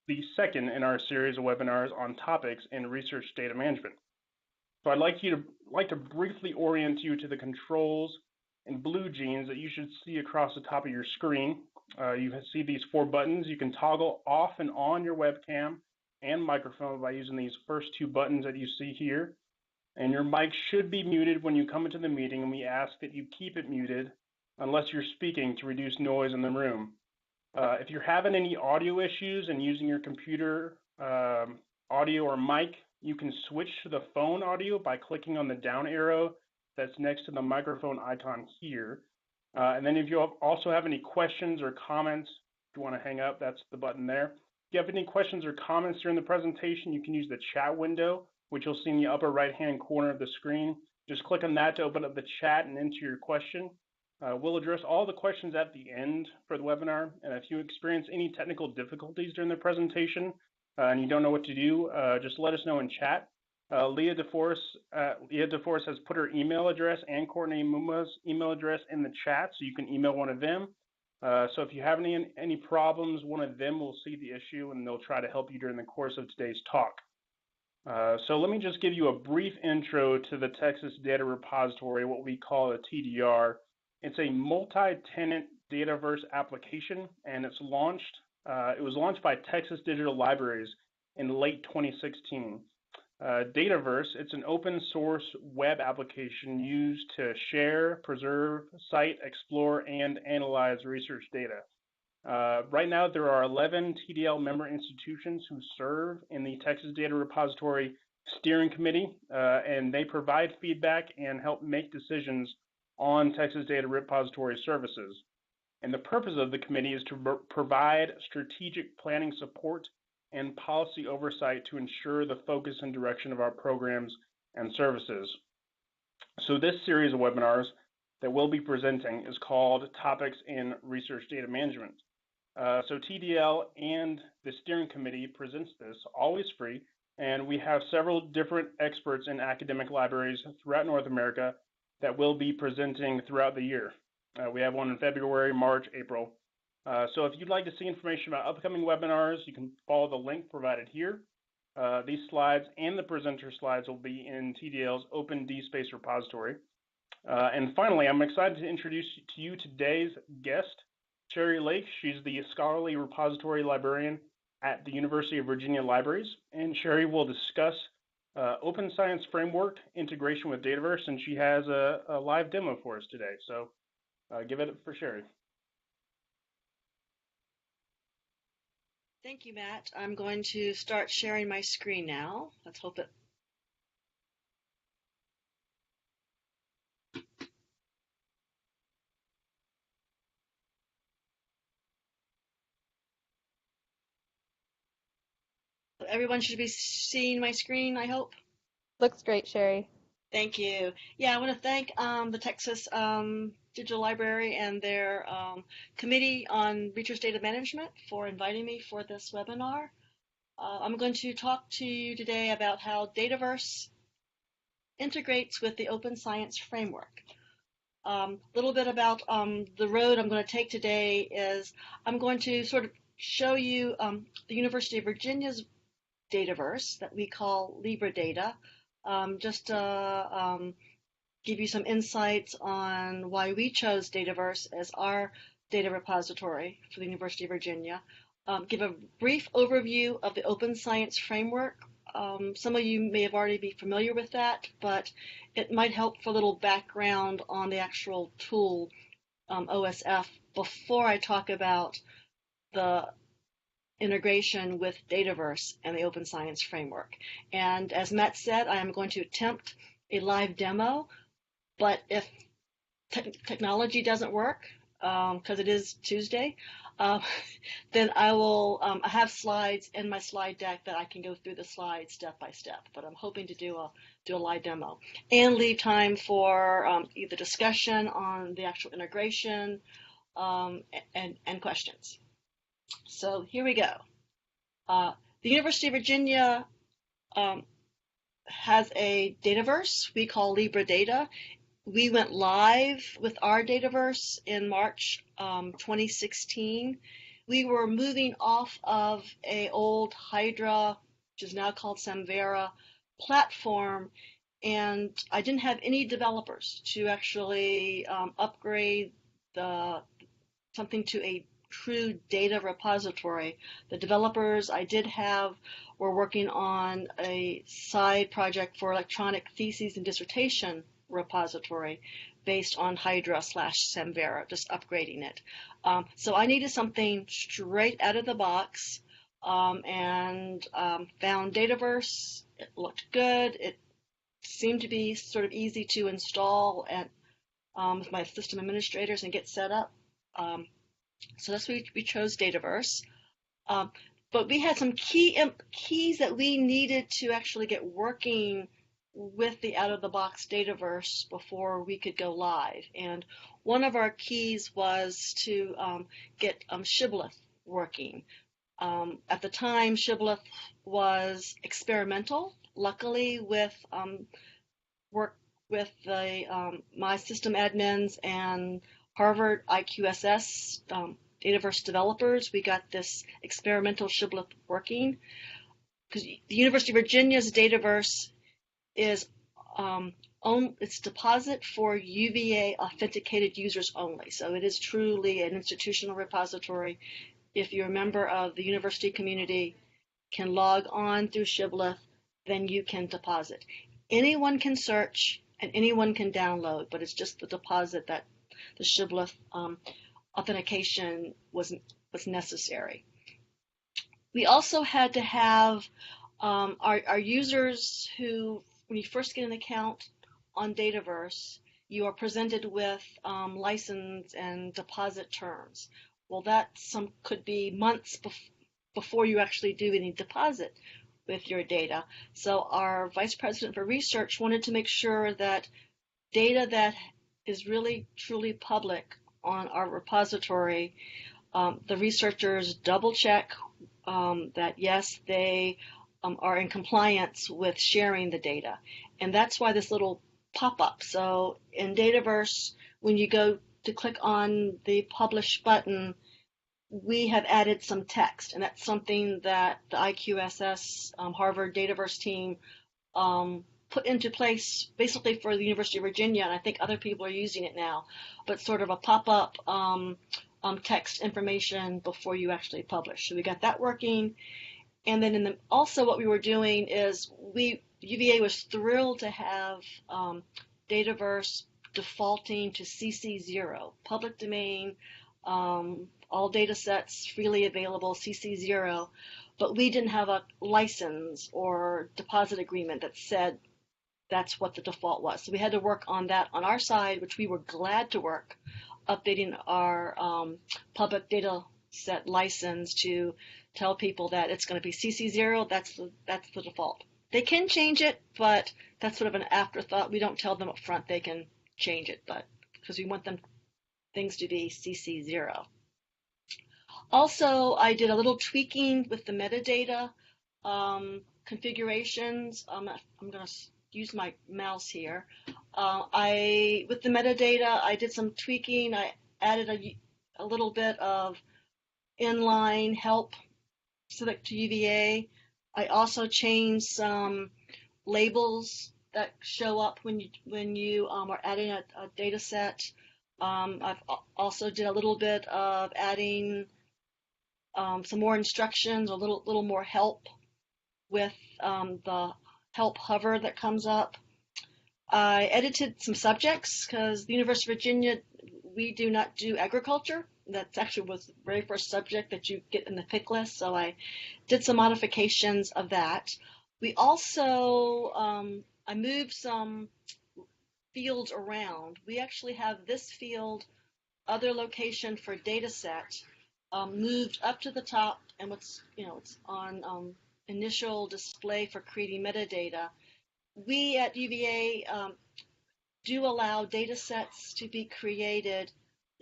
the second in our series of webinars on topics in research data management. So I'd like to briefly orient you to the controls and blue jeans that you should see across the top of your screen. You see these 4 buttons. You can toggle off and on your webcam and microphone by using these first 2 buttons that you see here. And your mic should be muted when you come into the meeting, and we ask that you keep it muted unless you're speaking to reduce noise in the room. If you're having any audio issues and using your computer audio or mic, you can switch to the phone audio by clicking on the down arrow that's next to the microphone icon here. And then if you also have any questions or comments, if you want to hang up, that's the button there. If you have any questions or comments during the presentation, you can use the chat window, which you'll see in the upper right-hand corner of the screen. Just click on that to open up the chat and enter your question. We'll address all the questions at the end for the webinar, and if you experience any technical difficulties during the presentation and you don't know what to do, just let us know in chat. Leah DeForest has put her email address and Courtney Muma's email address in the chat, so you can email one of them. So if you have any problems, one of them will see the issue and they'll try to help you during the course of today's talk. So let me just give you a brief intro to the Texas Data Repository, what we call a TDR. It's a multi-tenant Dataverse application, and it's launched. It was launched by Texas Digital Libraries in late 2016. Dataverse, it's an open source web application used to share, preserve, cite, explore, and analyze research data. Right now, there are 11 TDL member institutions who serve in the Texas Data Repository Steering Committee, and they provide feedback and help make decisions on Texas Data Repository services. And the purpose of the committee is to provide strategic planning support and policy oversight to ensure the focus and direction of our programs and services. So this series of webinars that we'll be presenting is called Topics in Research Data Management. So TDL and the steering committee presents this, always free, and we have several different experts in academic libraries throughout North America that will be presenting throughout the year. We have one in February, March, April. So if you'd like to see information about upcoming webinars, you can follow the link provided here. These slides and the presenter slides will be in TDL's Open DSpace repository. And finally, I'm excited to introduce to you today's guest, Sherry Lake. She's the Scholarly Repository Librarian at the University of Virginia Libraries, and Sherry will discuss Open Science Framework integration with Dataverse, and she has a live demo for us today. So give it up for Sherry. Thank you, Matt. I'm going to start sharing my screen now. Let's hope it. Everyone should be seeing my screen, I hope. Looks great, Sherry. Thank you. Yeah, I want to thank the Texas Digital Library and their Committee on Research Data Management for inviting me for this webinar. I'm going to talk to you today about how Dataverse integrates with the Open Science Framework. A little bit about the road I'm going to take today is I'm going to sort of show you the University of Virginia's Dataverse that we call LibraData. Just give you some insights on why we chose Dataverse as our data repository for the University of Virginia. Give a brief overview of the Open Science Framework. Some of you may have already be familiar with that, but it might help for a little background on the actual tool, OSF, before I talk about the integration with Dataverse and the Open Science Framework. And as Matt said, I am going to attempt a live demo, but if technology doesn't work, because it is Tuesday, then I will I have slides in my slide deck that I can go through the slides step by step, but I'm hoping to do a live demo and leave time for either discussion on the actual integration and questions. So here we go. The University of Virginia has a Dataverse we call LibraData. We went live with our Dataverse in March 2016. we were moving off of a old Hydra, which is now called Samvera, platform, and I didn't have any developers to actually upgrade the something to a true data repository. The developers I did have were working on a side project for electronic theses and dissertation repository based on Hydra slash Samvera, just upgrading it. So I needed something straight out of the box, and found Dataverse. It looked good. It seemed to be sort of easy to install and with my system administrators and get set up. So that's why we chose Dataverse. But we had some keys that we needed to actually get working with the out-of-the-box Dataverse before we could go live. And one of our keys was to get Shibboleth working. At the time, Shibboleth was experimental. Luckily, with work with the my system admins and Harvard IQSS Dataverse developers, we got this experimental Shibboleth working. Because the University of Virginia's Dataverse is its deposit for UVA authenticated users only. So it is truly an institutional repository. If you're a member of the university community, can log on through Shibboleth, then you can deposit. Anyone can search and anyone can download, but it's just the deposit that the Shibboleth authentication was necessary. We also had to have our users who, when you first get an account on Dataverse, you are presented with license and deposit terms. Well, that could be months before you actually do any deposit with your data. So our vice president for research wanted to make sure that data that is really truly public on our repository, the researchers double check that yes, they are in compliance with sharing the data. And that's why this little pop-up. So in Dataverse, when you go to click on the publish button, we have added some text, and that's something that the IQSS Harvard Dataverse team put into place basically for the University of Virginia, and I think other people are using it now, but sort of a pop-up text information before you actually publish. So we got that working. And then also what we were doing is UVA was thrilled to have Dataverse defaulting to CC0, public domain, all data sets freely available, CC0, but we didn't have a license or deposit agreement that said that's what the default was. So we had to work on that on our side, which we were glad to work, updating our public data set license to tell people that it's going to be CC0, that's the default. They can change it, but that's sort of an afterthought. We don't tell them up front they can change it, but because we want things to be CC0. Also, I did a little tweaking with the metadata configurations. I'm going to use my mouse here. With the metadata, I did some tweaking. I added a little bit of inline help specific to UVA. I also changed some labels that show up when you are adding a data set. I've also did a little bit of adding some more instructions, a little more help with the help hover that comes up. I edited some subjects because the University of Virginia, we do not do agriculture. That's actually was the very first subject that you get in the pick list, so I did some modifications of that. We also, I moved some fields around. We actually have this field, other location for data set, moved up to the top, and it's on initial display for creating metadata. We at UVA do allow data sets to be created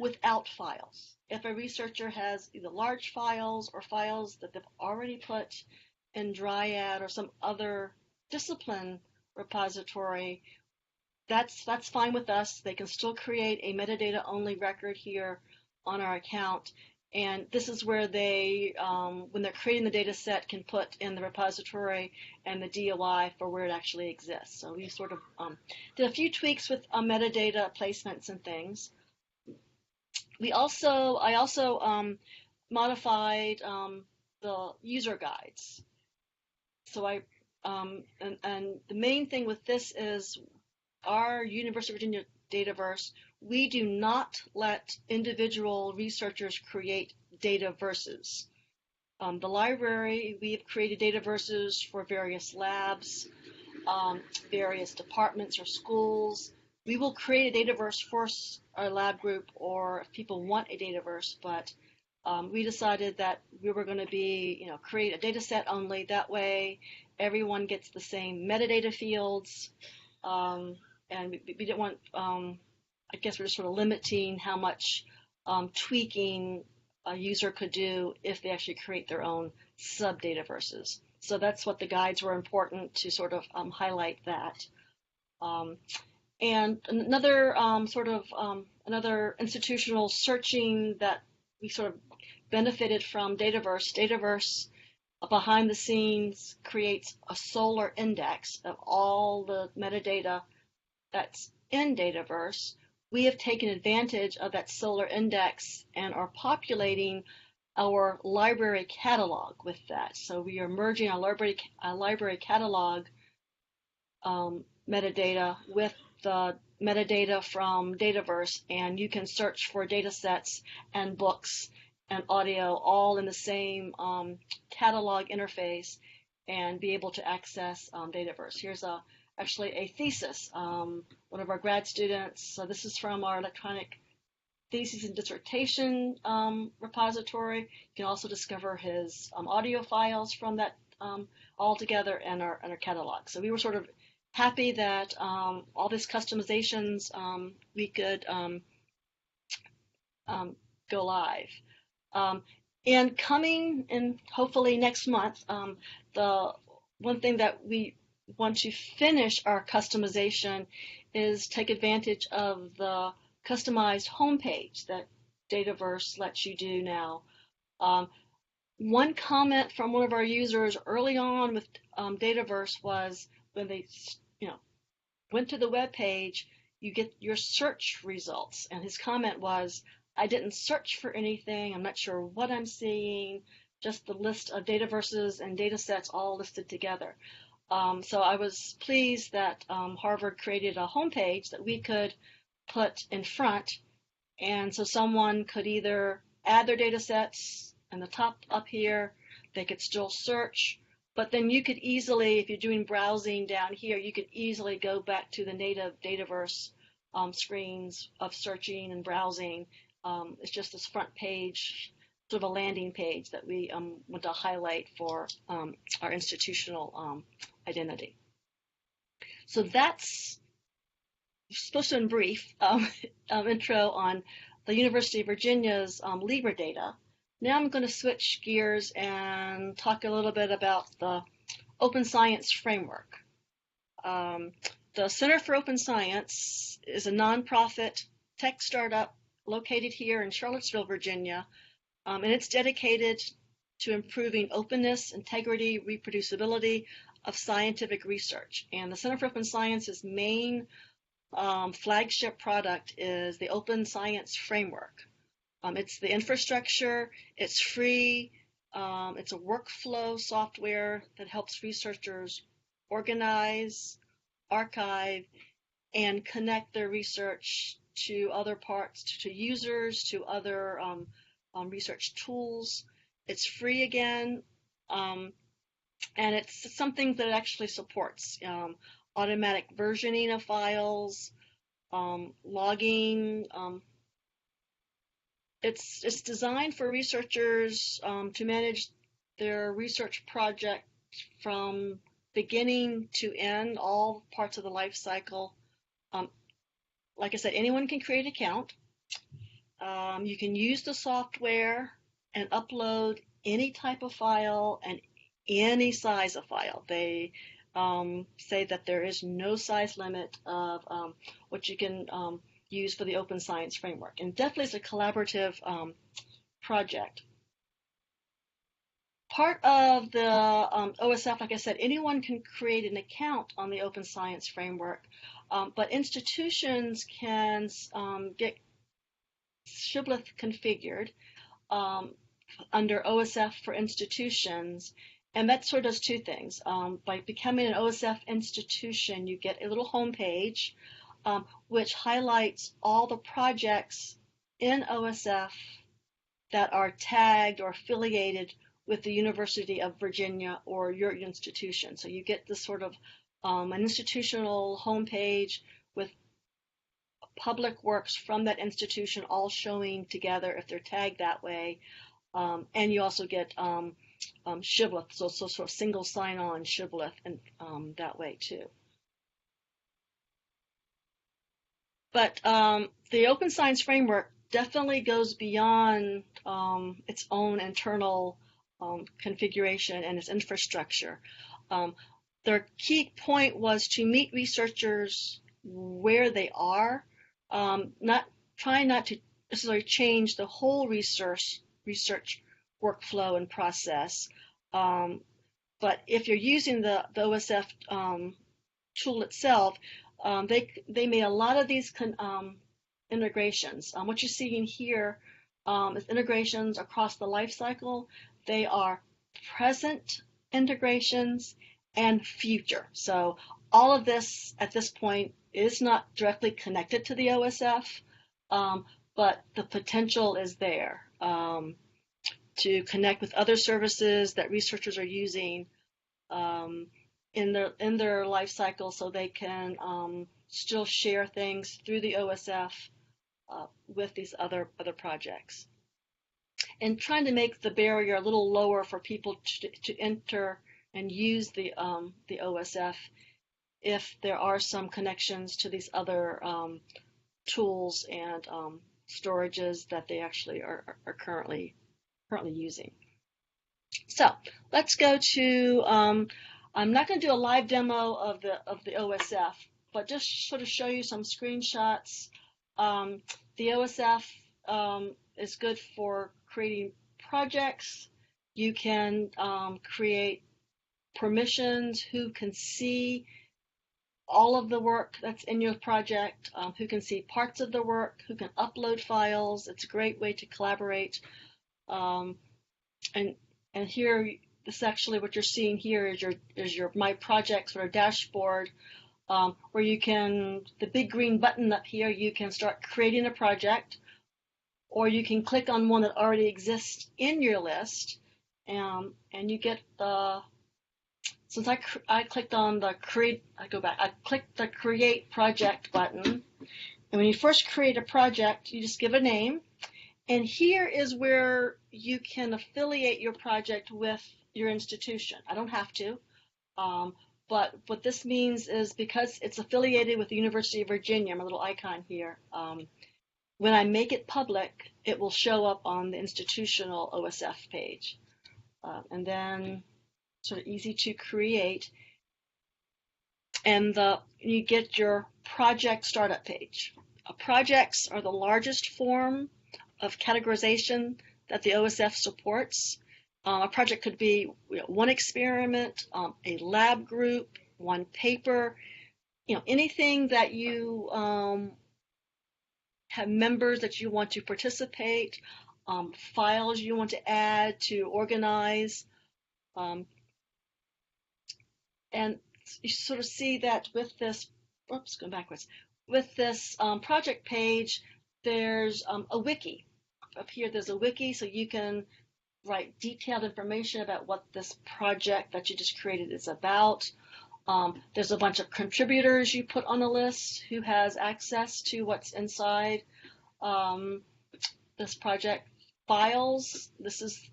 without files. If a researcher has either large files or files that they've already put in Dryad or some other discipline repository, that's fine with us. They can still create a metadata only record here on our account, And this is where they, when they're creating the data set, can put in the repository and the DOI for where it actually exists. So we sort of did a few tweaks with metadata placements and things. I also modified the user guides. So and the main thing with this is our University of Virginia Dataverse, we do not let individual researchers create dataverses. The library, we have created dataverses for various labs, various departments or schools. We will create a dataverse for our lab group or if people want a dataverse, but we decided that we were going to create a data set only. That way everyone gets the same metadata fields. And we didn't want, I guess we're just sort of limiting how much tweaking a user could do if they actually create their own sub-dataverses. So that's what the guides were important to sort of highlight that. And another another institutional searching that we sort of benefited from Dataverse. Dataverse behind the scenes creates a Solr index of all the metadata that's in Dataverse. We have taken advantage of that Solr index and are populating our library catalog with that. So we are merging our library catalog metadata with the metadata from Dataverse, and you can search for data sets and books and audio all in the same catalog interface and be able to access Dataverse. Here's actually a thesis. One of our grad students, so this is from our electronic thesis and dissertation repository. You can also discover his audio files from that all together in our catalog. So we were sort of happy that all these customizations we could go live. And coming in hopefully next month, the one thing that we want to finish our customization is take advantage of the customized homepage that Dataverse lets you do now. One comment from one of our users early on with Dataverse was when they went to the web page, you get your search results. And his comment was, I didn't search for anything. I'm not sure what I'm seeing, just the list of dataverses and data sets all listed together. So I was pleased that Harvard created a homepage that we could put in front. And so someone could either add their data sets in the top up here, they could still search, but then you could easily, if you're doing browsing down here, you could easily go back to the native Dataverse screens of searching and browsing. It's just this front page, sort of a landing page that we want to highlight for our institutional identity. So that's supposed to be in brief intro on the University of Virginia's LibreData. Now I'm going to switch gears and talk a little bit about the Open Science Framework. The Center for Open Science is a nonprofit tech startup located here in Charlottesville, Virginia, and it's dedicated to improving openness, integrity, reproducibility of scientific research. And the Center for Open Science's main flagship product is the Open Science Framework. It's the infrastructure, it's free, it's a workflow software that helps researchers organize, archive, and connect their research to other parts, to users, to other research tools. It's free again, and it's something that actually supports automatic versioning of files, logging. It's designed for researchers to manage their research project from beginning to end, all parts of the life cycle. Like I said, anyone can create an account. You can use the software and upload any type of file and any size of file. They say that there is no size limit of what you can use for the Open Science Framework. And definitely it's a collaborative project. Part of the OSF, like I said, anyone can create an account on the Open Science Framework, but institutions can get Shibboleth configured under OSF for institutions, and that sort of does two things. By becoming an OSF institution, you get a little home page which highlights all the projects in OSF that are tagged or affiliated with the University of Virginia or your institution. So you get this sort of an institutional homepage with public works from that institution all showing together if they're tagged that way. And you also get Shibboleth, so sort of single sign-on Shibboleth and that way too. But the Open Science Framework definitely goes beyond its own internal configuration and its infrastructure. Their key point was to meet researchers where they are, trying not to necessarily change the whole research workflow and process. But if you're using the OSF tool itself, they made a lot of these integrations. What you're seeing here is integrations across the life cycle. They are present integrations and future. So all of this at this point is not directly connected to the OSF, but the potential is there to connect with other services that researchers are using in their life cycle, so they can still share things through the OSF with these other projects. And trying to make the barrier a little lower for people to enter and use the OSF if there are some connections to these other tools and storages that they actually are currently using. So let's go to, I'm not going to do a live demo of the OSF, but just sort of show you some screenshots. The OSF is good for creating projects. You can create permissions, who can see all of the work that's in your project, who can see parts of the work, who can upload files. It's a great way to collaborate. And here, this is actually what you're seeing here is your My Projects or dashboard, where you can, the big green button up here, you can start creating a project, or you can click on one that already exists in your list, and you get the, since I clicked on the create, I clicked the create project button, and when you first create a project, you just give a name, and here is where you can affiliate your project with your institution. I don't have to, but what this means is because it's affiliated with the University of Virginia, my little icon here, when I make it public, it will show up on the institutional OSF page. And then sort of easy to create. And you get your project startup page. Projects are the largest form of categorization that the OSF supports. A project could be one experiment, a lab group, one paper, anything that you have members that you want to participate, files you want to add to organize. And you sort of see that with this, oops, going backwards. With this project page, there's a wiki. Up here, there's a wiki, so you can write detailed information about what this project that you just created is about. There's a bunch of contributors you put on the list who has access to what's inside this project. Files, this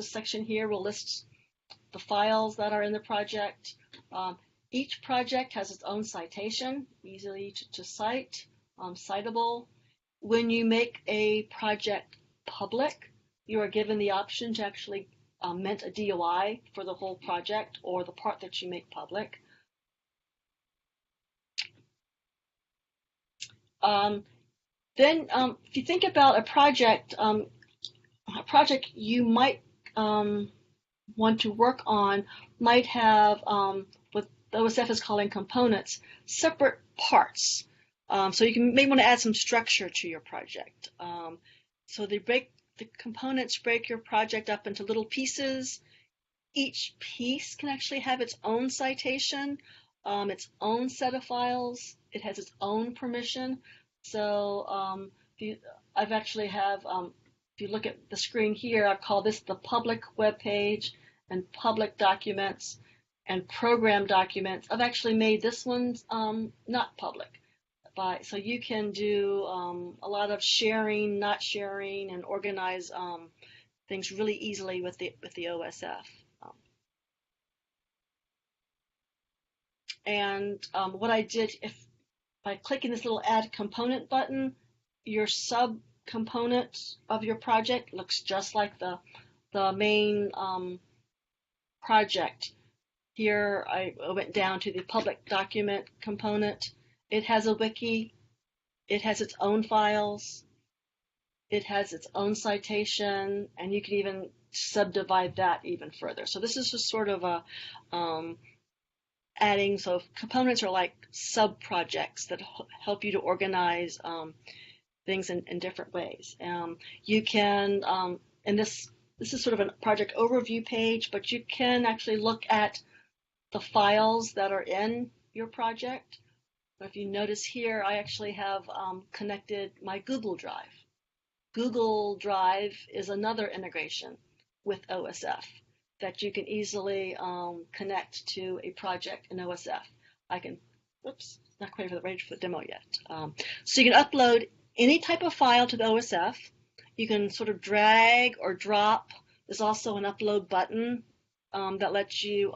section here will list the files that are in the project. Each project has its own citation, easily to cite, citable. When you make a project public, you are given the option to actually mint a DOI for the whole project or the part that you make public. Then if you think about a project, project you might want to work on might have what the OSF is calling components, separate parts. So you may want to add some structure to your project. So the components break your project up into little pieces. Each piece can actually have its own citation, its own set of files. It has its own permission. So I've actually have, if you look at the screen here, I've called this the public web page and public documents and program documents. I've actually made this one not public. So you can do a lot of sharing, not sharing, and organize things really easily with the OSF. What I did, by clicking this little Add Component button, your sub-component of your project looks just like the main project. Here I went down to the public document component. It has a wiki. It has its own files. It has its own citation, and you can even subdivide that even further. So this is just sort of a adding, so components are like sub-projects that help you to organize things in different ways. You can, and this is sort of a project overview page, but you can actually look at the files that are in your project. If you notice here, I actually have connected my Google Drive. Google Drive is another integration with OSF that you can easily connect to a project in OSF. I can, oops, not quite ready for the demo yet. So you can upload any type of file to the OSF. You can sort of drag or drop. There's also an upload button that lets you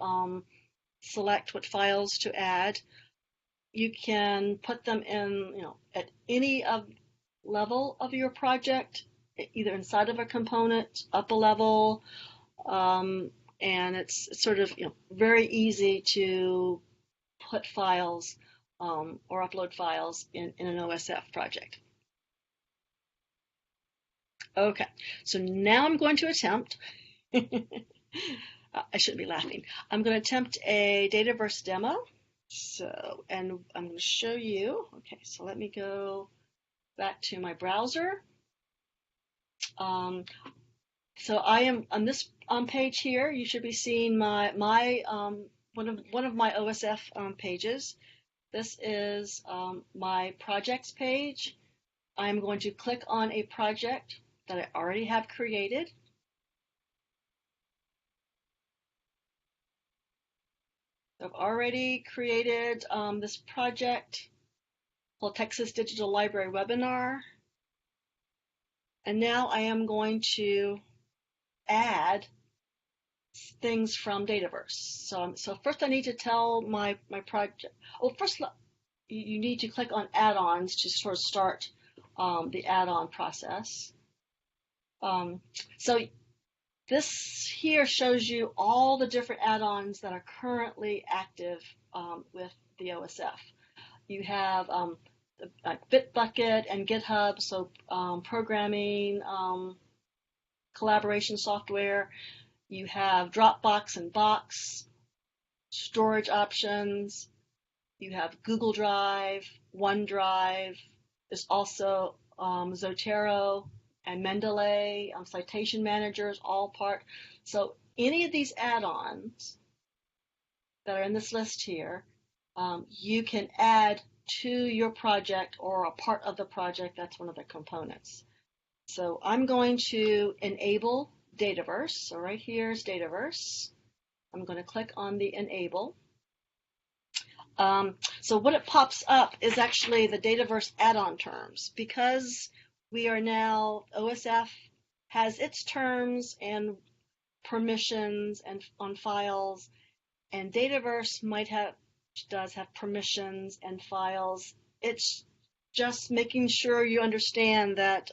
select what files to add. You can put them in, at any level of your project, either inside of a component, up a level, and it's sort of very easy to put files or upload files in an OSF project. Okay, so now I'm going to attempt. I shouldn't be laughing. I'm going to attempt a Dataverse demo. And I'm going to show you. Okay, so let me go back to my browser. So I am on this page here. You should be seeing my one of my OSF pages. This is my projects page. I'm going to click on a project that I already have created. I've already created this project called Texas Digital Library Webinar. And now I am going to add things from Dataverse. So first I need to tell my project. Well, first you need to click on add-ons to sort of start the add-on process. So this here shows you all the different add-ons that are currently active with the OSF. You have Bitbucket and GitHub, so programming, collaboration software. You have Dropbox and Box, storage options. You have Google Drive, OneDrive. There's also Zotero and Mendeley, citation managers, all part. So any of these add-ons that are in this list here, you can add to your project or a part of the project. That's one of the components. So I'm going to enable Dataverse. So right here is Dataverse. I'm going to click on the enable. So what it pops up is actually the Dataverse add-on terms. Because we are now, OSF has its terms and permissions and on files, and Dataverse does have permissions and files. It's just making sure you understand that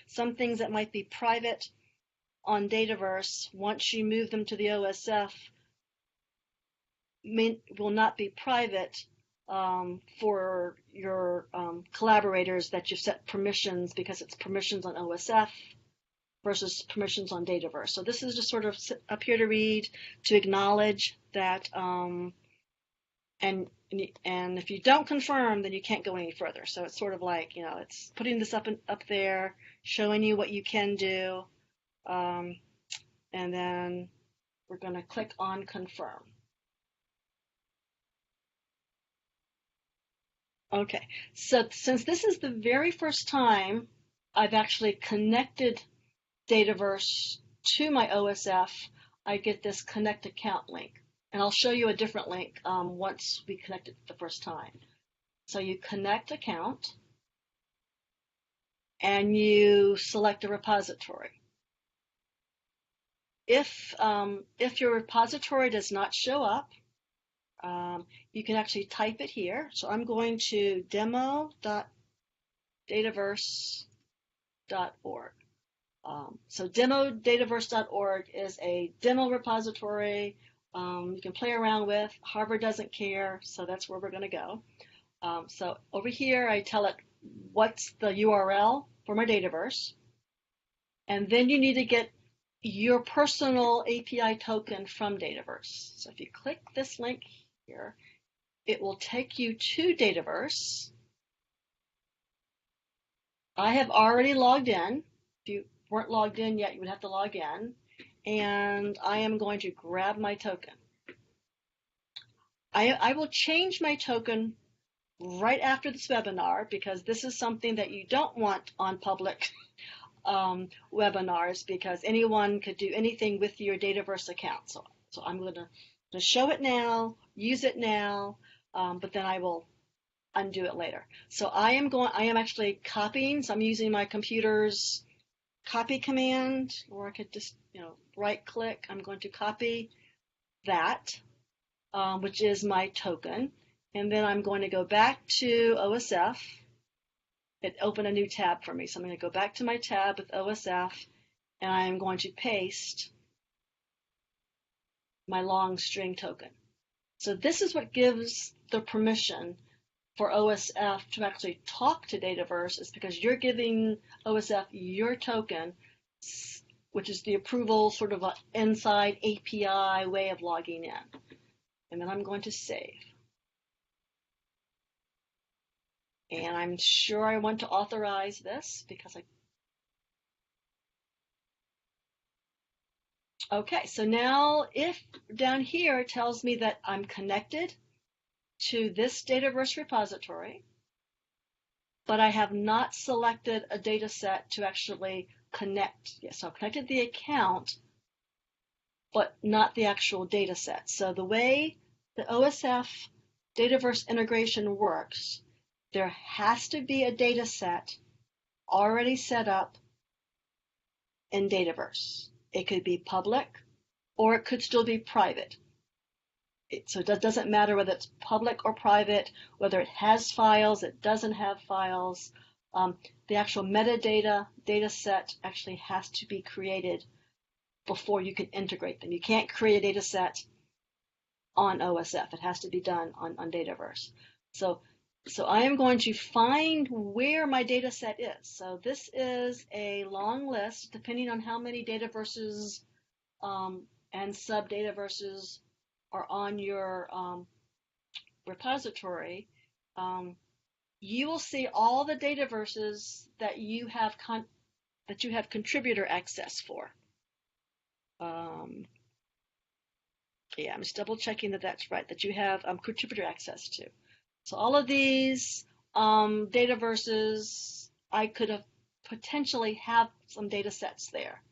some things that might be private on Dataverse, once you move them to the OSF, will not be private for your collaborators that you've set permissions, because it's permissions on OSF, versus permissions on Dataverse. So this is just sort of up here to read, to acknowledge that, and if you don't confirm, then you can't go any further. So it's sort of like, it's putting this up there, showing you what you can do, and then we're going to click on confirm. Okay, so since this is the very first time I've actually connected Dataverse to my OSF, I get this connect account link. And I'll show you a different link once we connect it the first time. So you connect account, and you select a repository. If your repository does not show up, you can actually type it here. So I'm going to demo.dataverse.org. So demo.dataverse.org is a demo repository you can play around with. Harvard doesn't care, so that's where we're going to go. So over here, I tell it what's the URL for my Dataverse. And then you need to get your personal API token from Dataverse. So if you click this link here, it will take you to Dataverse. I have already logged in. If you weren't logged in yet, you would have to log in. And I am going to grab my token. I will change my token right after this webinar, because this is something that you don't want on public webinars, because anyone could do anything with your Dataverse account. So I'm going to show it now, use it now, but then I will undo it later. So I am actually copying. So I'm using my computer's copy command, or I could just right click. I'm going to copy that, which is my token. And then I'm going to go back to OSF. It opened a new tab for me. So I'm going to go back to my tab with OSF, and I'm going to paste my long string token. So this is what gives the permission for OSF to actually talk to Dataverse, is because you're giving OSF your token, which is the approval sort of inside API way of logging in. And then I'm going to save. And I'm sure I want to authorize this because okay, so now if down here it tells me that I'm connected to this Dataverse repository, but I have not selected a data set to actually connect. Yes, so I've connected the account, but not the actual data set. So the way the OSF Dataverse integration works, there has to be a data set already set up in Dataverse. It could be public, or it could still be private. So it doesn't matter whether it's public or private, whether it has files, it doesn't have files. The actual metadata data set actually has to be created before you can integrate them. You can't create a data set on OSF. It has to be done on Dataverse. So I am going to find where my data set is. So this is a long list, depending on how many Dataverses and sub-Dataverses are on your repository. You will see all the Dataverses that you have contributor access for. Yeah, I'm just double checking that that's right, that you have contributor access to. So all of these Dataverses, I could have potentially have some data sets there.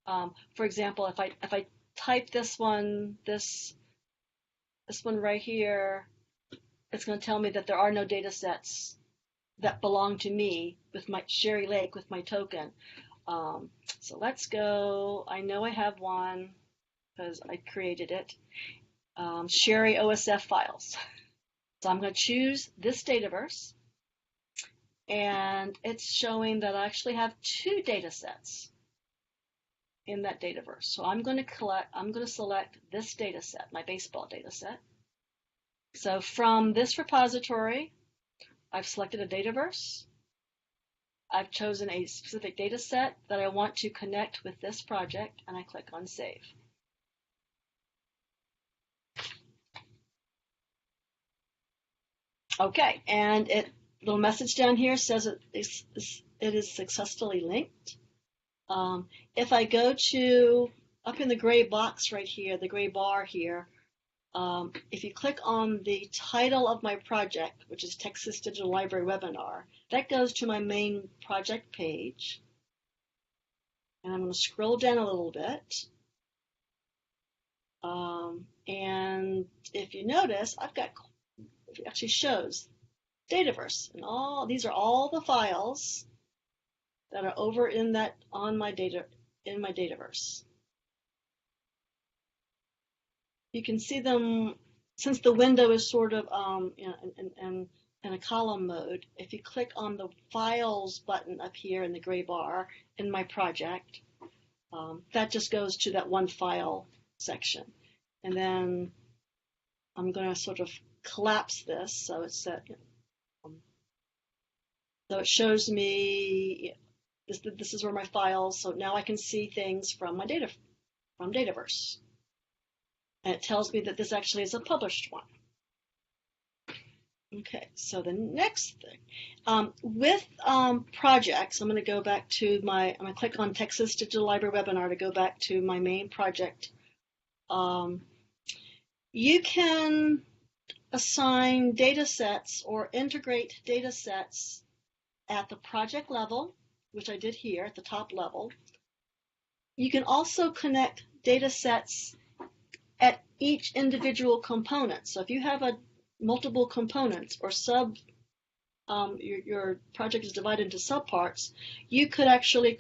For example, if I type this one right here, it's going to tell me that there are no data sets that belong to me with my Sherry Lake with my token. So let's go. I know I have one because I created it. Sherry OSF files. So I'm going to choose this Dataverse, and it's showing that I actually have two data sets in that Dataverse. So I'm going to select this data set, my baseball data set. So from this repository, I've selected a Dataverse, I've chosen a specific data set that I want to connect with this project, and I click on Save. Okay, and it little message down here says it is successfully linked. If I go to up in the gray box right here, the gray bar here, if you click on the title of my project, which is Texas Digital Library Webinar, that goes to my main project page. And I'm going to scroll down a little bit. And if you notice, it actually shows Dataverse, and these are all the files that are over in my Dataverse. You can see them since the window is sort of in a column mode. If you click on the Files button up here in the gray bar in my project, that just goes to that one file section. And then I'm going to sort of collapse this so it's so it shows me this is where my files. So now I can see things from Dataverse, and it tells me that this actually is a published one. Okay, so the next thing with projects, I'm going to go back to I'm going to click on Texas Digital Library Webinar to go back to my main project. You can assign data sets or integrate data sets at the project level, which I did here at the top level. You can also connect data sets at each individual component. So if you have multiple components or your project is divided into subparts, you could actually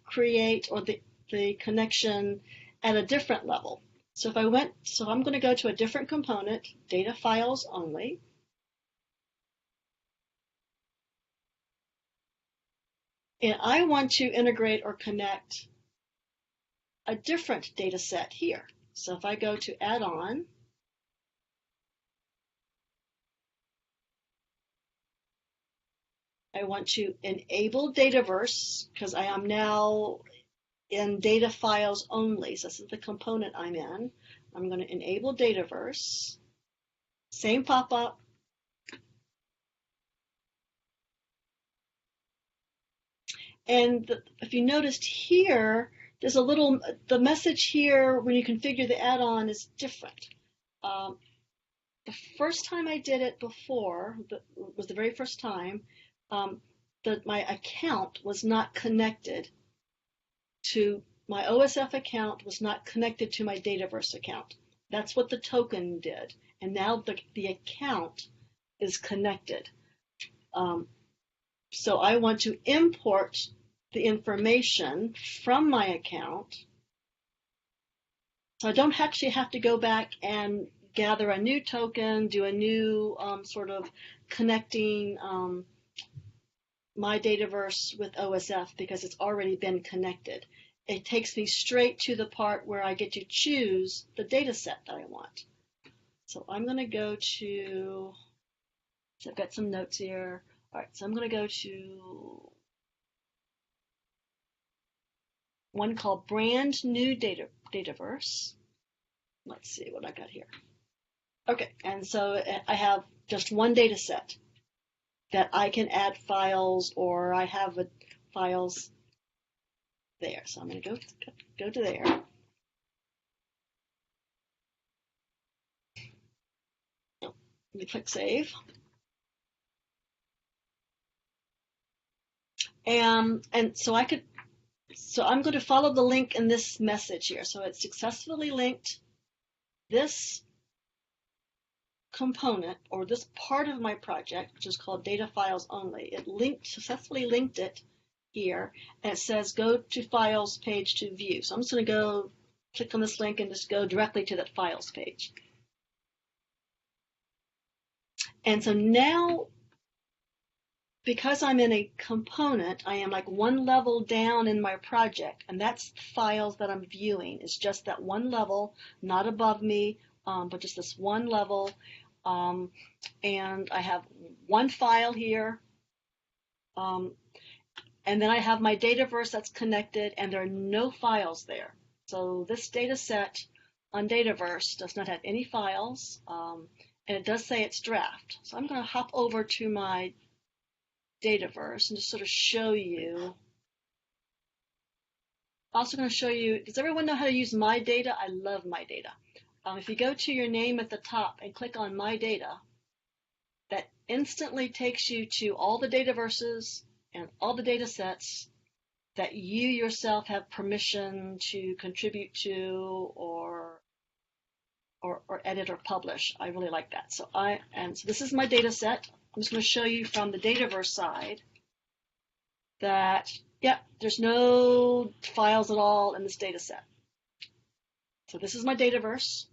create the connection at a different level. So I'm going to go to a different component, data files only. And I want to integrate or connect a different data set here. So if I go to Add-on, I want to enable Dataverse because I am now in data files only. So this is the component I'm in. I'm going to enable Dataverse. Same pop-up. And if you noticed here, there's the message here when you configure the add-on is different. The first time I did it before, was the very first time, that my account was not connected to my OSF account was not connected to my Dataverse account. That's what the token did. And now the account is connected. So I want to import the information from my account. So I don't actually have to go back and gather a new token, do a new sort of connecting my Dataverse with OSF because it's already been connected. It takes me straight to the part where I get to choose the data set that I want. So I'm going to go to, so I've got some notes here. All right, so I'm going to go to one called Brand New Dataverse. Let's see what I got here. Okay, and so I have just one data set that I can add files, or I have files there. So I'm going to go to there. Let me click Save. And so I'm going to follow the link in this message here. So it successfully linked this component or this part of my project, which is called data files only. It successfully linked it here, and it says go to files page to view. So I'm just going to go click on this link and just go directly to that files page. And so now, because I'm in a component, I am like one level down in my project, and that's the files that I'm viewing. It's just that one level, not above me, but just this one level. And I have one file here, And then I have my Dataverse that's connected, and there are no files there. So this data set on Dataverse does not have any files, and it does say it's draft. So I'm going to hop over to my Dataverse and just sort of show you. Also going to show you, does everyone know how to use My Data? I love My Data. If you go to your name at the top and click on My Data, that instantly takes you to all the Dataverses and all the data sets that you yourself have permission to contribute to or edit or publish. I really like that. So this is my data set. I'm just going to show you from the Dataverse side that, there's no files at all in this data set. So this is my Dataverse,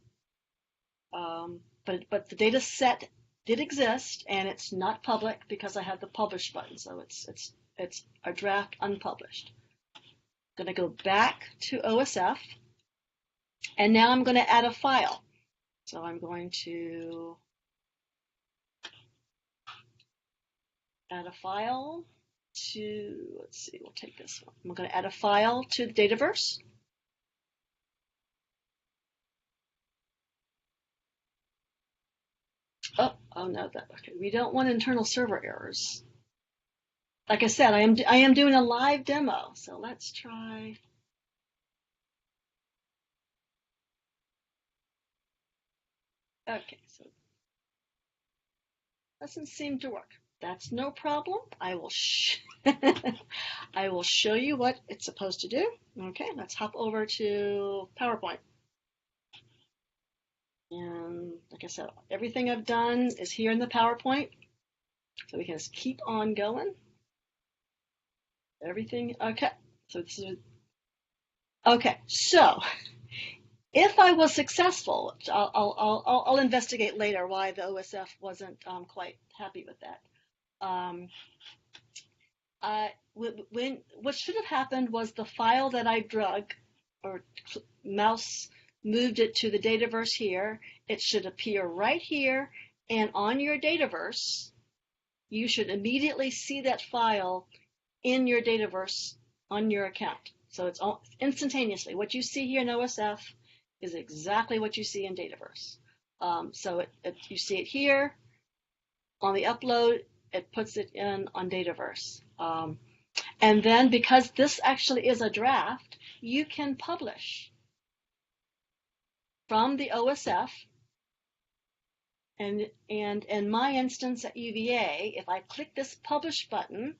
but the data set did exist, and it's not public because I have the publish button. So it's a draft unpublished. I'm going to go back to OSF, and now I'm going to add a file. So I'm going to add a file to, let's see, we'll take this one. I'm going to add a file to the Dataverse. Oh no, okay. We don't want internal server errors. Like I said, I am doing a live demo, so let's try. Okay, so doesn't seem to work. That's no problem. I will I will show you what it's supposed to do. Okay, let's hop over to PowerPoint. And like I said, everything I've done is here in the PowerPoint. So we can just keep on going. Everything, okay. So this is, okay, so if I was successful, I'll investigate later why the OSF wasn't quite happy with that. What should have happened was the file that I drug or mouse moved it to the Dataverse here. It should appear right here, and on your Dataverse, you should immediately see that file in your Dataverse on your account. So it's instantaneously. What you see here in OSF is exactly what you see in Dataverse. So you see it here. On the upload, it puts it in on Dataverse. And then because this actually is a draft, you can publish from the OSF. And in my instance at UVA, if I click this publish button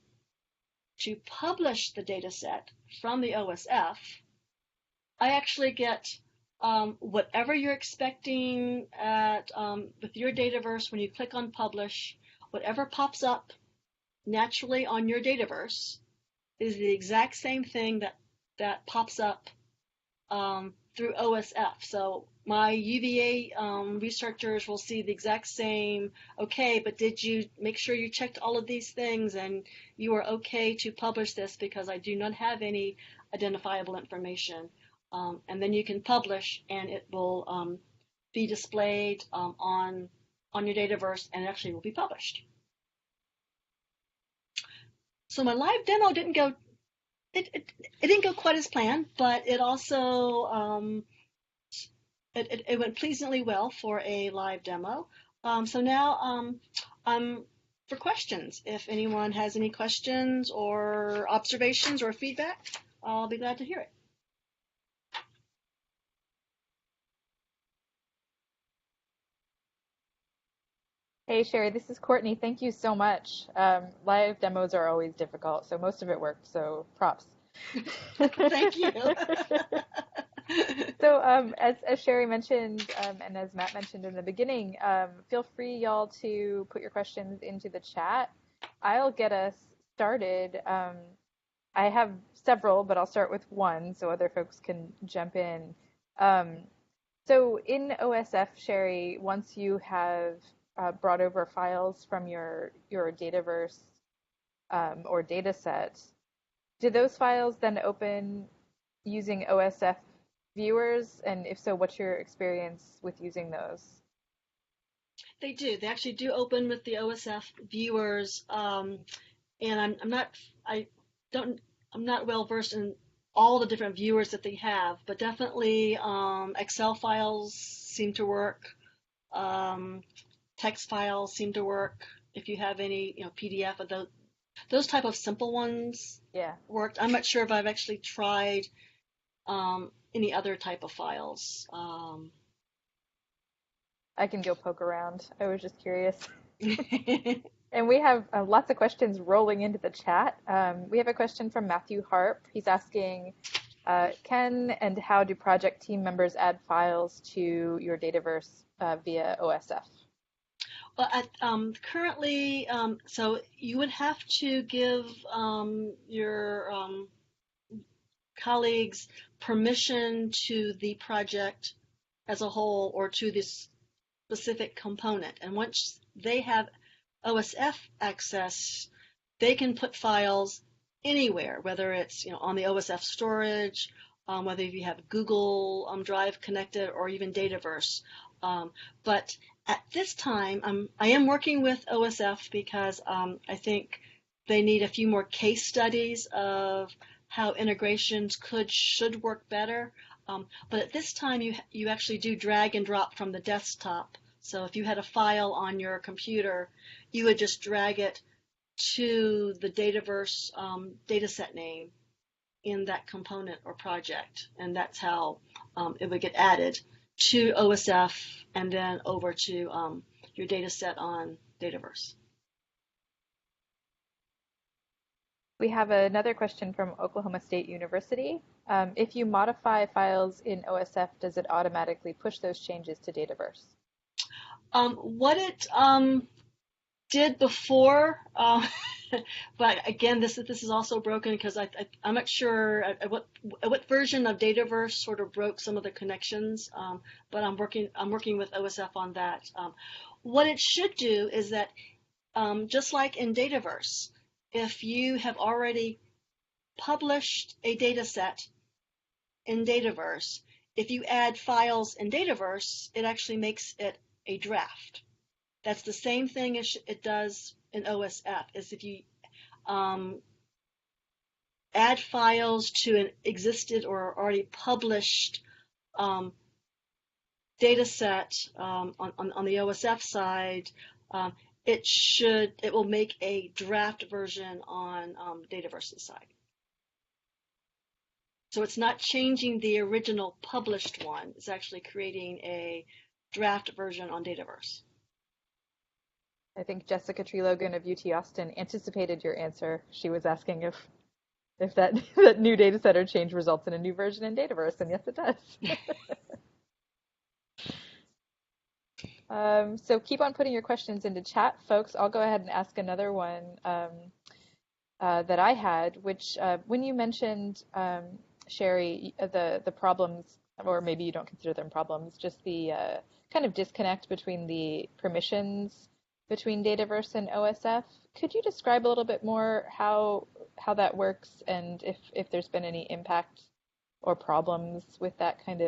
to publish the data set from the OSF, I actually get whatever you're expecting with your Dataverse when you click on publish, whatever pops up naturally on your Dataverse is the exact same thing that pops up through OSF. So my UVA researchers will see the exact same, okay, but did you make sure you checked all of these things and you are okay to publish this because I do not have any identifiable information. And then you can publish and it will be displayed on your Dataverse and it actually will be published. So my live demo didn't go it didn't go quite as planned, but it also it went pleasantly well for a live demo. So now for questions. If anyone has any questions or observations or feedback, I'll be glad to hear it. Hey, Sherry, this is Courtney. Thank you so much. Live demos are always difficult, so most of it worked, so props. Thank you. So as Sherry mentioned, and as Matt mentioned in the beginning, feel free, y'all, to put your questions into the chat. I'll get us started. I have several, but I'll start with one so other folks can jump in. So in OSF, Sherry, once you have brought over files from your Dataverse or data set, do those files then open using OSF viewers? And if so, what's your experience with using those? They do. They actually do open with the OSF viewers. And I'm not, I'm not well versed in all the different viewers that they have, but definitely Excel files seem to work. Text files seem to work. If you have any, PDF of those type of simple ones Yeah. worked. I'm not sure if I've actually tried any other type of files. I can go poke around. I was just curious. And we have lots of questions rolling into the chat. We have a question from Matthew Harp. He's asking, can and how do project team members add files to your Dataverse via OSF? Well, currently, so you would have to give your colleagues permission to the project as a whole or to this specific component. And once they have OSF access, they can put files anywhere, whether it's on the OSF storage, whether you have Google Drive connected, or even Dataverse. But at this time, I am working with OSF because I think they need a few more case studies of how integrations should work better. But at this time, you actually do drag and drop from the desktop. So if you had a file on your computer, you would just drag it to the Dataverse dataset name in that component or project, and that's how it would get added to OSF and then over to your dataset on Dataverse. We have another question from Oklahoma State University. If you modify files in OSF, does it automatically push those changes to Dataverse? What it did before, but again, this is also broken because I'm not sure at what version of Dataverse sort of broke some of the connections, but I'm working with OSF on that. What it should do is that just like in Dataverse, if you have already published a data set in Dataverse, if you add files in Dataverse, it actually makes it a draft. That's the same thing as it does in OSF, is if you add files to an existed or already published data set on the OSF side, it will make a draft version on Dataverse's side. So it's not changing the original published one, it's actually creating a draft version on Dataverse. I think Jessica Trelogan of UT Austin anticipated your answer. She was asking if that, that new data set or change results in a new version in Dataverse, and yes, it does. So keep on putting your questions into chat, folks. I'll go ahead and ask another one that I had, which when you mentioned, Sherry, the problems, or maybe you don't consider them problems, just the kind of disconnect between the permissions between Dataverse and OSF. Could you describe a little bit more how that works and if there's been any impact or problems with that kind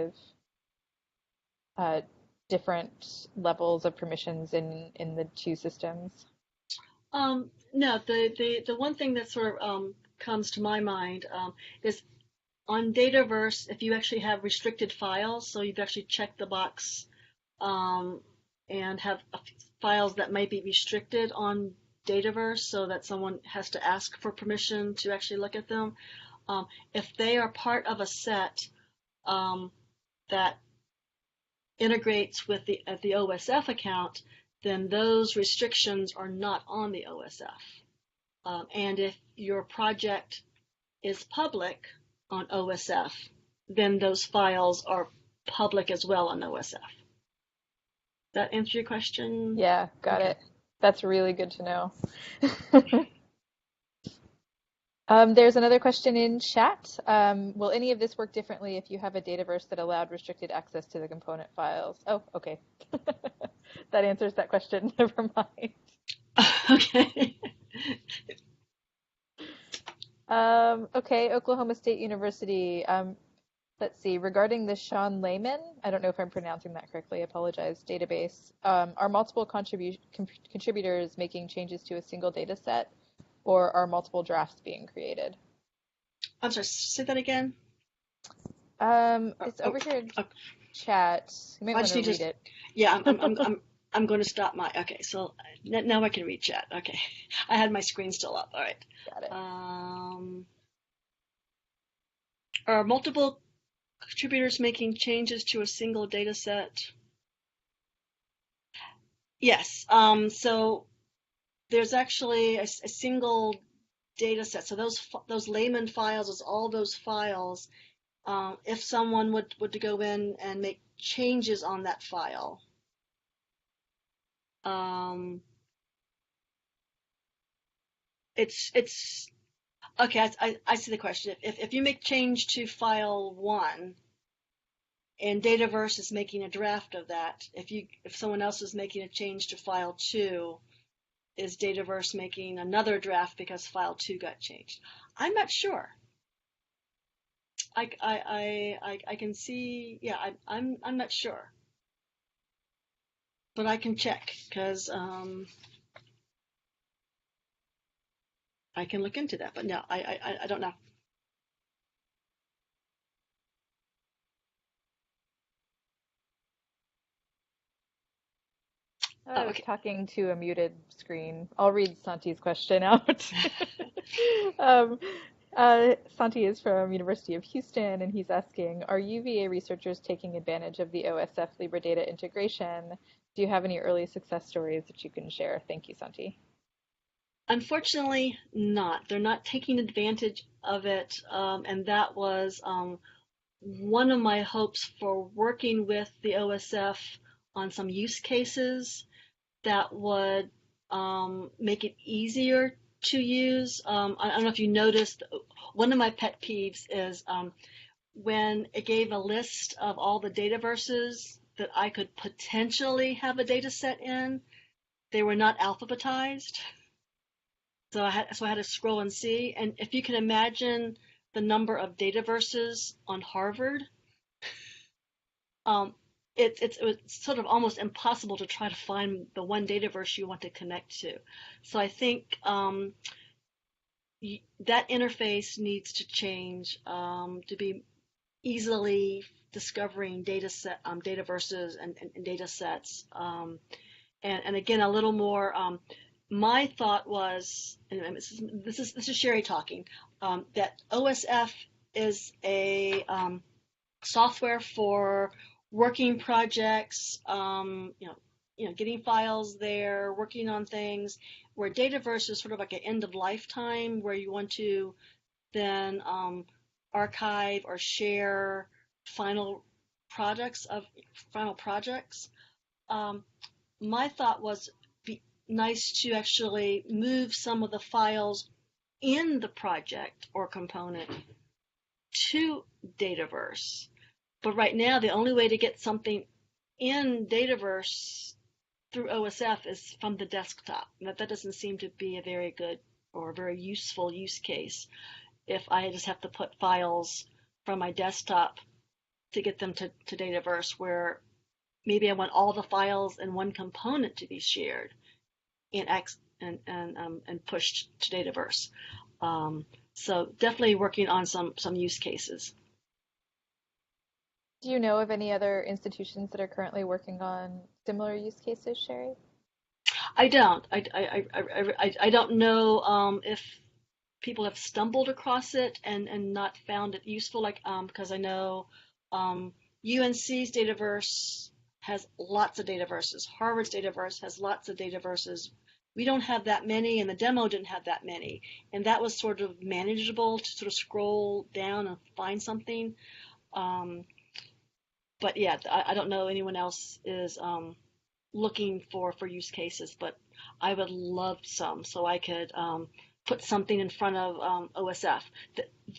of different levels of permissions in the two systems? No, the one thing that sort of comes to my mind is on Dataverse, if you actually have restricted files, so you've actually checked the box and have files that might be restricted on Dataverse so that someone has to ask for permission to actually look at them. If they are part of a set that integrates with the OSF account, then those restrictions are not on the OSF. And if your project is public on OSF, then those files are public as well on OSF. That answer your question? Yeah, got it. That's really good to know. There's another question in chat. Will any of this work differently if you have a Dataverse that allowed restricted access to the component files? Oh, okay. That answers that question. Never mind. Okay. Okay, Oklahoma State University. Let's see, regarding the Sean Layman, I don't know if I'm pronouncing that correctly, I apologize, database, are multiple contributors making changes to a single data set, or are multiple drafts being created? I'm sorry, say that again. It's Oh, over here in oh, chat. You might I want just to need to. read it. Yeah, I'm going to stop my. Okay, so now I can read chat. Okay, I had my screen still up. All right. Got it. Are multiple contributors making changes to a single data set? Yes. So there's actually a single data set. So those layman files is all those files. If someone would to go in and make changes on that file, um, it's okay. I see the question. If you make change to file 1 and Dataverse is making a draft of that, if someone else is making a change to file 2, is Dataverse making another draft because file 2 got changed? I'm not sure. I can see. Yeah, I'm not sure, but I can check because I can look into that. But no, I don't know. I Oh, was okay. talking to a muted screen. I'll read Santi's question out. um, Santi is from University of Houston, and he's asking, are UVA researchers taking advantage of the OSF Libre data integration? Do you have any early success stories that you can share? Thank you, Santi. Unfortunately, not. They're not taking advantage of it, and that was one of my hopes for working with the OSF on some use cases that would make it easier to use. I don't know if you noticed, one of my pet peeves is when it gave a list of all the dataverses that I could potentially have a data set in, they were not alphabetized. So I had to scroll and see. And if you can imagine the number of dataverses on Harvard, um, it's sort of almost impossible to try to find the one dataverse you want to connect to. So I think that interface needs to change to be easily discovering dataverses and data sets. And again, a little more. My thought was, and this is Sherry talking, that OSF is a software for working projects, getting files there, working on things, where Dataverse is sort of like an end of lifetime where you want to then archive or share final final projects. Um, my thought was be nice to actually move some of the files in the project or component to Dataverse. But right now, the only way to get something in Dataverse through OSF is from the desktop. That doesn't seem to be a very good or a very useful use case if I just have to put files from my desktop to get them to Dataverse, where maybe I want all the files in one component to be shared and pushed to Dataverse. So definitely working on some use cases. Do you know of any other institutions that are currently working on similar use cases, Sherry? I don't. I don't know if people have stumbled across it and not found it useful. Like because I know UNC's Dataverse has lots of dataverses. Harvard's Dataverse has lots of dataverses. We don't have that many, and the demo didn't have that many, and that was sort of manageable to sort of scroll down and find something. But yeah, I don't know anyone else is looking for use cases, but I would love some so I could put something in front of OSF.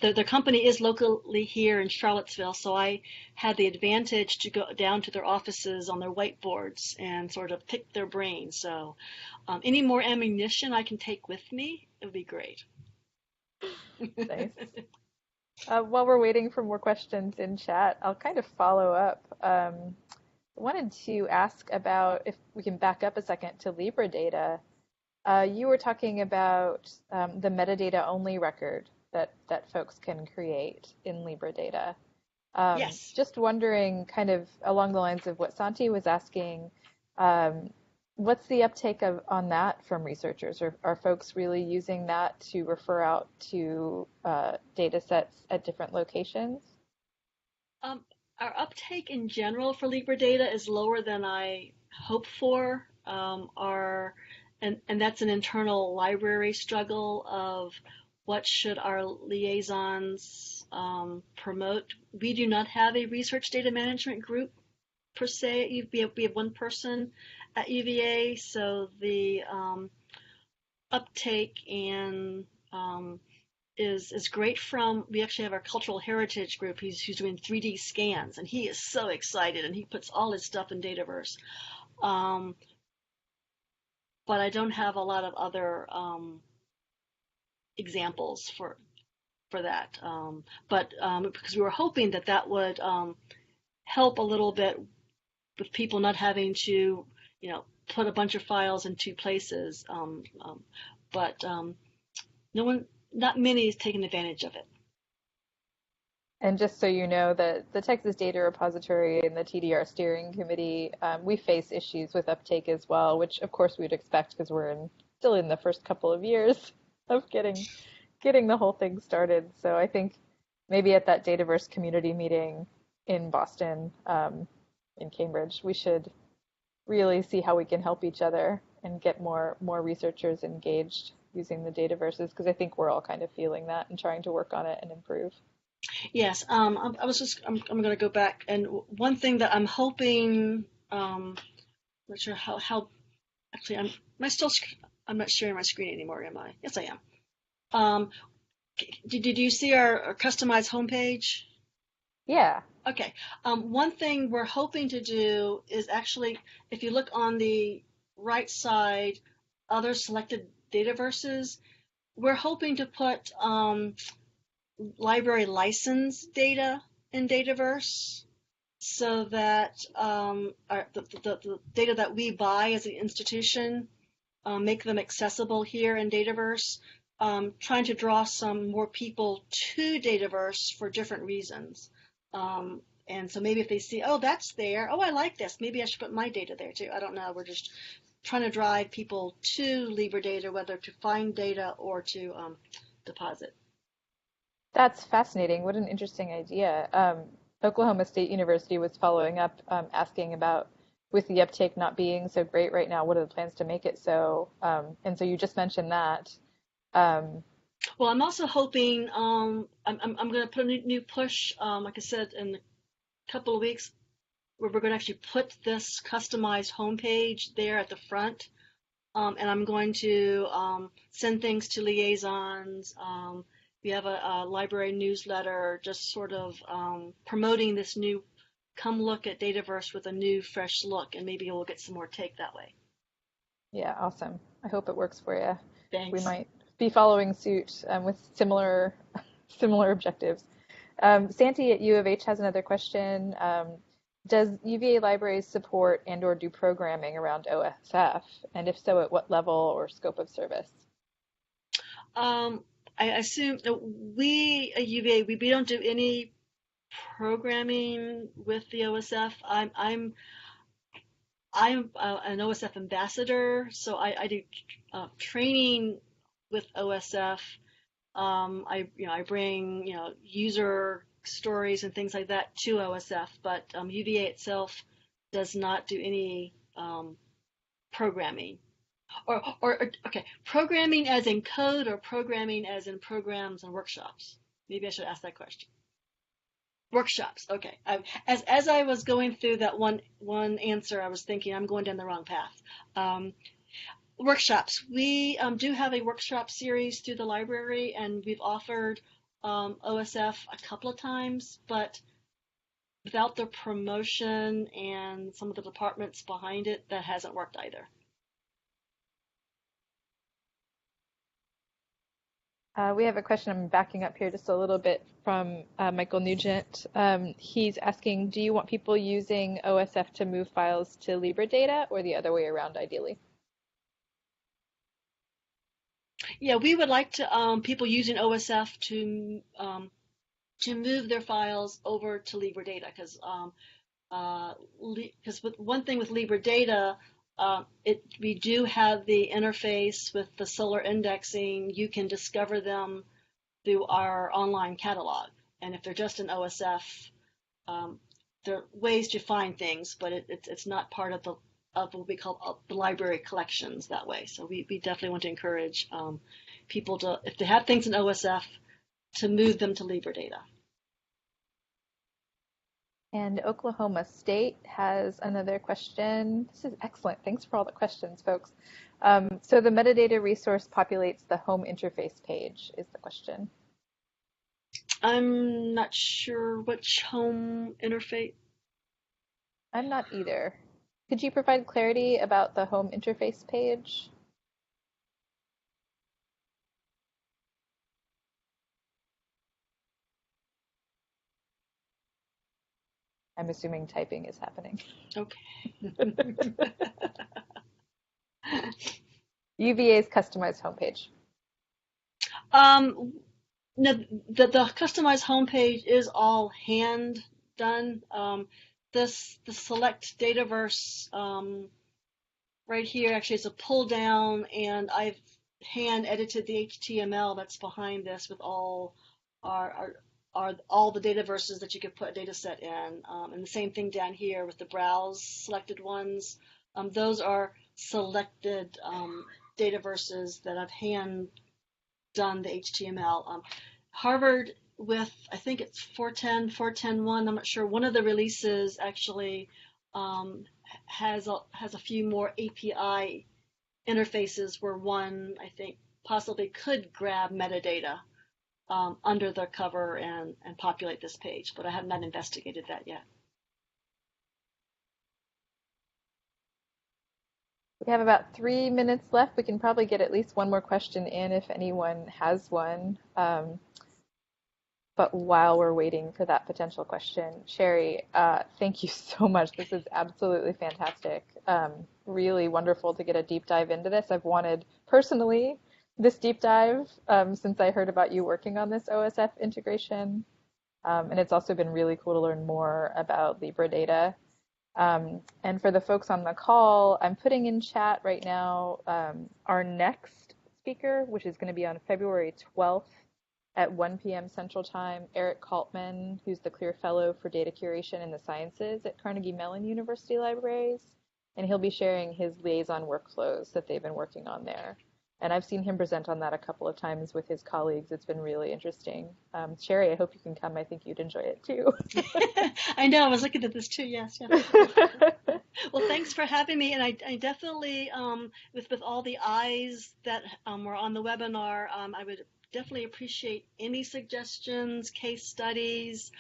The company is locally here in Charlottesville, so I had the advantage to go down to their offices on their whiteboards and sort of pick their brains. So any more ammunition I can take with me, it would be great. Nice. While we're waiting for more questions in chat, I'll kind of follow up. I wanted to ask about if we can back up a second to Libre data. You were talking about the metadata only record that folks can create in LibreData. Yes. Just wondering, kind of along the lines of what Santi was asking, what's the uptake on that from researchers? Are folks really using that to refer out to data sets at different locations? Our uptake in general for LibreData is lower than I hoped for. And that's an internal library struggle of what should our liaisons promote. We do not have a research data management group per se. We have one person at UVA, so the uptake and is great from. We actually have our cultural heritage group. He's doing 3D scans, and he is so excited, and he puts all his stuff in Dataverse. But I don't have a lot of other examples for that. But because we were hoping that would help a little bit with people not having to, put a bunch of files in two places. But not many is taking advantage of it. And just so you know, the Texas Data Repository and the TDR Steering Committee, we face issues with uptake as well, which of course we'd expect because we're still in the first couple of years of getting the whole thing started. So I think maybe at that Dataverse community meeting in Boston, in Cambridge, we should really see how we can help each other and get more researchers engaged using the Dataverses, because I think we're all kind of feeling that and trying to work on it and improve. Yes, I'm going to go back, and one thing that I'm hoping, not sure how actually I'm not sharing my screen anymore, am I? Yes, I am. Did you see our customized homepage? Yeah. Okay. One thing we're hoping to do is actually, if you look on the right side, other selected Dataverses, we're hoping to put library license data in Dataverse so that the data that we buy as an institution, make them accessible here in Dataverse, trying to draw some more people to Dataverse for different reasons. And so maybe if they see, oh, that's there, oh, I like this, maybe I should put my data there too. I don't know. We're just trying to drive people to LibreData, whether to find data or to deposit. That's fascinating. What an interesting idea. Oklahoma State University was following up, asking about, with the uptake not being so great right now, what are the plans to make it so? And so you just mentioned that. Well, I'm also hoping, I'm going to put a new push, like I said, in a couple of weeks, where we're going to actually put this customized homepage there at the front. And I'm going to send things to liaisons. We have a library newsletter just sort of promoting this new, come look at Dataverse with a new, fresh look, and maybe we'll get some more take that way. Yeah, awesome. I hope it works for you. Thanks. We might be following suit with similar objectives. Santi at U of H has another question. Does UVA Libraries support and/or do programming around OSF? And if so, at what level or scope of service? I assume we at UVA we don't do any programming with the OSF. I'm an OSF ambassador, so I do training with OSF. I bring user stories and things like that to OSF, but UVA itself does not do any programming. Okay, programming as in code or programming as in programs and workshops? Maybe I should ask that question. Workshops, okay. As I was going through that one answer, I was thinking I'm going down the wrong path. Workshops. We do have a workshop series through the library, and we've offered OSF a couple of times, but without the promotion and some of the departments behind it, that hasn't worked either. We have a question. I'm backing up here just a little bit from Michael Nugent. He's asking, do you want people using OSF to move files to LibreData or the other way around, ideally? Yeah, we would like to people using OSF to move their files over to LibreData because with one thing with LibreData, we do have the interface with the Solar indexing. You can discover them through our online catalog, and if they're just in OSF, there are ways to find things, but it's not part of what we call the library collections that way. So we definitely want to encourage people to, if they have things in OSF, to move them to LibreData. And Oklahoma State has another question. This is excellent. Thanks for all the questions, folks. So the metadata resource populates the home interface page is the question. I'm not sure which home interface. I'm not either. Could you provide clarity about the home interface page? I'm assuming typing is happening. Okay. UVA's customized homepage. No, the customized homepage is all hand done. The select Dataverse right here actually is a pull down, and I've hand edited the HTML that's behind this with all the Dataverses that you could put a data set in, and the same thing down here with the browse selected ones. Those are selected Dataverses that I've hand done the HTML. Harvard with, I think it's 410, 410.1, I'm not sure. One of the releases actually has a few more API interfaces where one, I think, possibly could grab metadata under the cover and populate this page, but I have not investigated that yet. We have about 3 minutes left. We can probably get at least one more question in if anyone has one. But while we're waiting for that potential question, Sherry, thank you so much. This is absolutely fantastic. Really wonderful to get a deep dive into this. I've wanted personally this deep dive since I heard about you working on this OSF integration. And it's also been really cool to learn more about LibreData. And for the folks on the call, I'm putting in chat right now our next speaker, which is going to be on February 12th at 1 p.m. Central Time, Eric Kaltman, who's the Clear Fellow for Data Curation in the Sciences at Carnegie Mellon University Libraries, and he'll be sharing his liaison workflows that they've been working on there. And I've seen him present on that a couple of times with his colleagues. It's been really interesting. Sherry, I hope you can come. I think you'd enjoy it too. I know, I was looking at this too, yes. Well, thanks for having me, and I definitely, with all the eyes that were on the webinar, I would definitely appreciate any suggestions, case studies,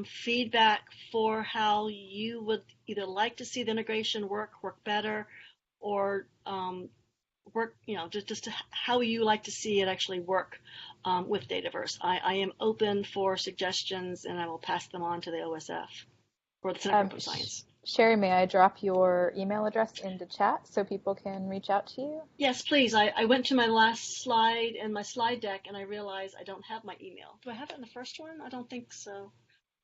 feedback for how you would either like to see the integration work better, or work, just how you like to see it actually work with Dataverse. I am open for suggestions, and I will pass them on to the OSF or the Center for Science. Sherry, may I drop your email address into chat so people can reach out to you? Yes, please. I went to my last slide in my slide deck, and I realized I don't have my email. Do I have it in the first one? I don't think so.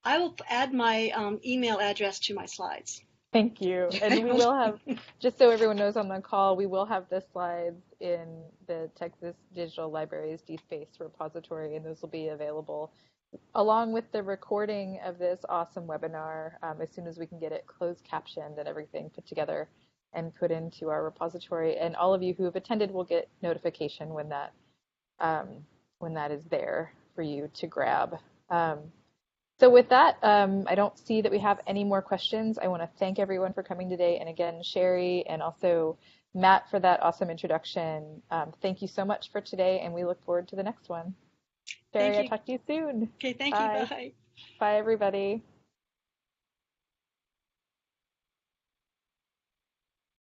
I will add my email address to my slides. Thank you. And we will have, just so everyone knows on the call, we will have the slides in the Texas Digital Libraries DSpace repository, and those will be available along with the recording of this awesome webinar as soon as we can get it closed captioned and everything put together and put into our repository. And all of you who have attended will get notification when that is there for you to grab. So with that, I don't see that we have any more questions. I want to thank everyone for coming today. And again, Sherry and also Matt for that awesome introduction. Thank you so much for today, and we look forward to the next one. Sherry, I'll talk to you soon. Okay, thank Bye. you. Bye. Bye, everybody.